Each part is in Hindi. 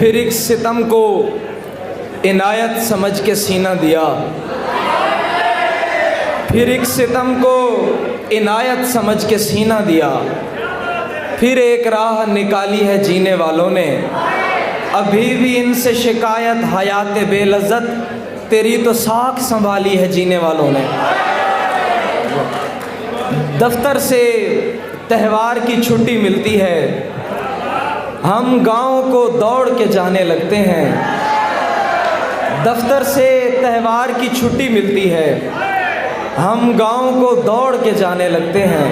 फिर एक सितम को इनायत समझ के सीना दिया, फिर एक सितम को इनायत समझ के सीना दिया। फिर एक राह निकाली है जीने वालों ने, अभी भी इनसे शिकायत हयात बेलज़्ज़त, तेरी तो साख संभाली है जीने वालों ने। दफ्तर से त्यौहार की छुट्टी मिलती है, हम गांव को दौड़ के जाने लगते हैं। दफ्तर से त्यौहार की छुट्टी मिलती है, हम गांव को दौड़ के जाने लगते हैं।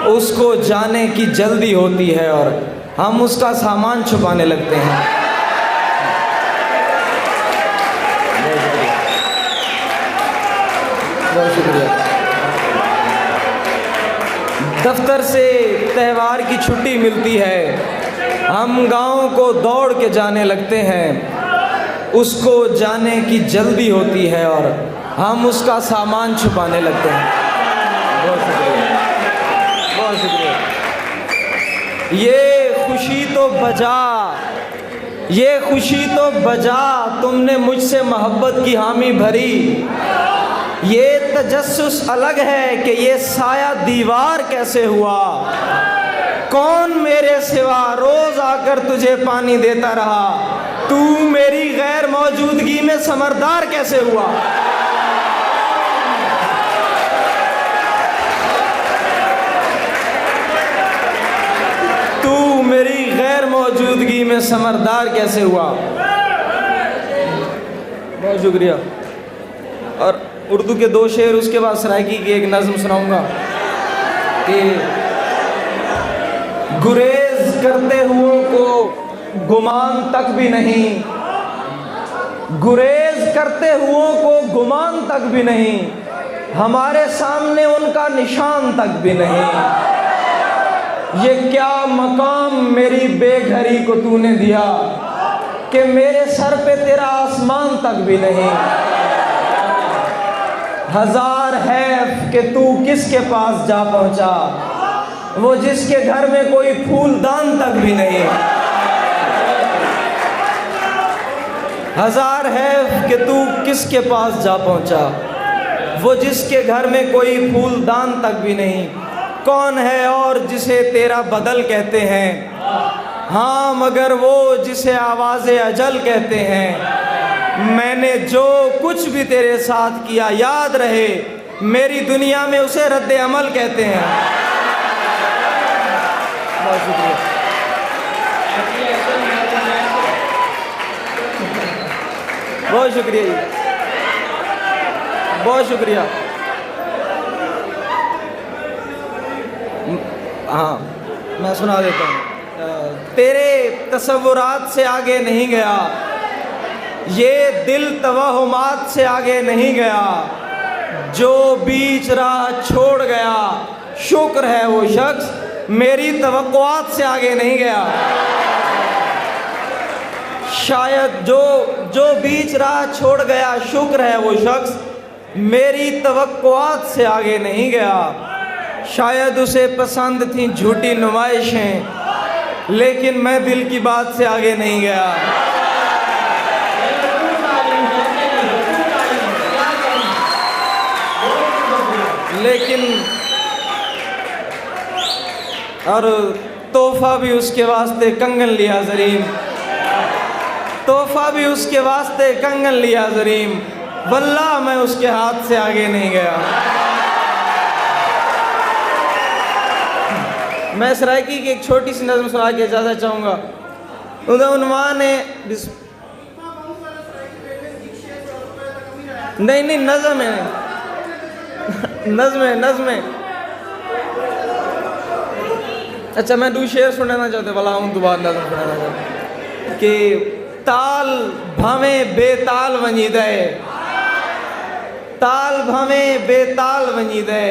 उसको जाने की जल्दी होती है और हम उसका सामान छुपाने लगते हैं। बहुत शुक्रिया। दफ्तर से त्यौहार की छुट्टी मिलती है, हम गांव को दौड़ के जाने लगते हैं। उसको जाने की जल्दी होती है और हम उसका सामान छुपाने लगते हैं। बहुत शुक्रिया, बहुत शुक्रिया। ये खुशी तो बजा, ये खुशी तो बजा, तुमने मुझसे मोहब्बत की हामी भरी। ये तजस्सुस अलग है कि ये साया दीवार कैसे हुआ। कौन मेरे सिवा रोज आकर तुझे पानी देता रहा, तू मेरी गैर मौजूदगी में समरदार कैसे हुआ। तू मेरी गैर मौजूदगी में समरदार कैसे हुआ। बहुत शुक्रिया। और उर्दू के 2 शेर, उसके बाद सराइकी की एक नज़्म सुनाऊंगा कि गुरेज करते हुओं को गुमान तक भी नहीं, गुरेज करते हुओं को गुमान तक भी नहीं, हमारे सामने उनका निशान तक भी नहीं। ये क्या मकाम मेरी बेघरी को तूने दिया कि मेरे सर पे तेरा आसमान तक भी नहीं। हजार है कि तू किसके पास जा पहुंचा, वो जिसके घर में कोई फूलदान तक भी नहीं। हजार है कि तू किसके पास जा पहुंचा, वो जिसके घर में कोई फूलदान तक भी नहीं। कौन है और जिसे तेरा बदल कहते हैं, हाँ मगर वो जिसे आवाज़े अजल कहते हैं। मैंने जो कुछ भी तेरे साथ किया याद रहे, मेरी दुनिया में उसे रद्द अमल कहते हैं। बहुत शुक्रिया। बहुत शुक्रिया जी, बहुत शुक्रिया। हाँ, मैं सुना देता हूँ। तेरे तसव्वुरात से आगे नहीं गया, ये दिल तवहुमात से आगे नहीं गया। जो बीच राह छोड़ गया, शुक्र है वो शख्स मेरी तवक्कुआत से आगे नहीं गया। शायद जो बीच राह छोड़ गया, शुक्र है वो शख्स मेरी तवक्कुआत से आगे नहीं गया। शायद उसे पसंद थी झूठी नुमाइशें, लेकिन मैं दिल की बात से आगे नहीं गया। लेकिन और तोहफा भी उसके वास्ते कंगन लिया ज़रीम, तोहफा भी उसके वास्ते कंगन लिया ज़रीम, वल्लाह मैं उसके हाथ से आगे नहीं गया। मैं सराइकी की एक छोटी सी नज़्म सुना के इजाज़त चाहूँगा। उसका उन्वान है, नहीं नज़्म है, नज़्म है। अच्छा, मैं दो शेर सुनाना चाहते भला हूँ, दोबारा नज़्म सुनाना चाहते कि ताल भावें बेताल वञी दे, ताल भावें बेताल वञी दे,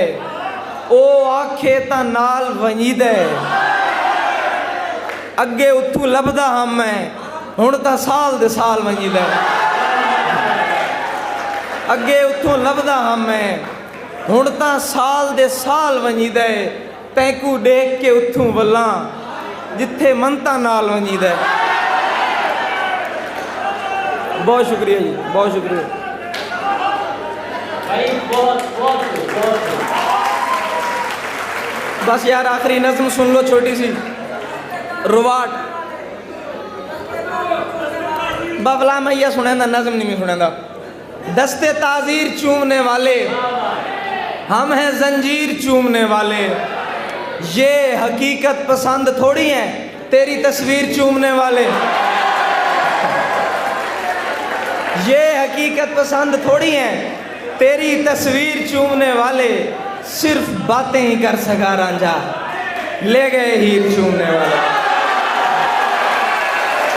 ओ आखे ता नाल वञी दे। अगे उथू लभदा हम मैं, हुण ता साल दे साल वञी दे। अगे उथू लभदा हम मैं, हुण ता साल दे साल वञी दे। तैकू देख के उथू वल्ला, जिथे मनता नाल वञी दे। बहुत शुक्रिया जी, बहुत शुक्रिया भाई, बहुत बहुत। बस यार आखिरी नज्म सुन लो छोटी सी, रुवाट बबला मैया सुनेंदा, नज्म नहीं सुनेंदा। दस्ते ताजीर चूमने वाले हम हैं, जंजीर चूमने वाले। ये हकीकत पसंद थोड़ी है तेरी तस्वीर चूमने वाले। ये हकीकत पसंद थोड़ी है तेरी तस्वीर चूमने वाले। सिर्फ बातें ही कर सका रांझा, ले गए हीर चूमने वाले।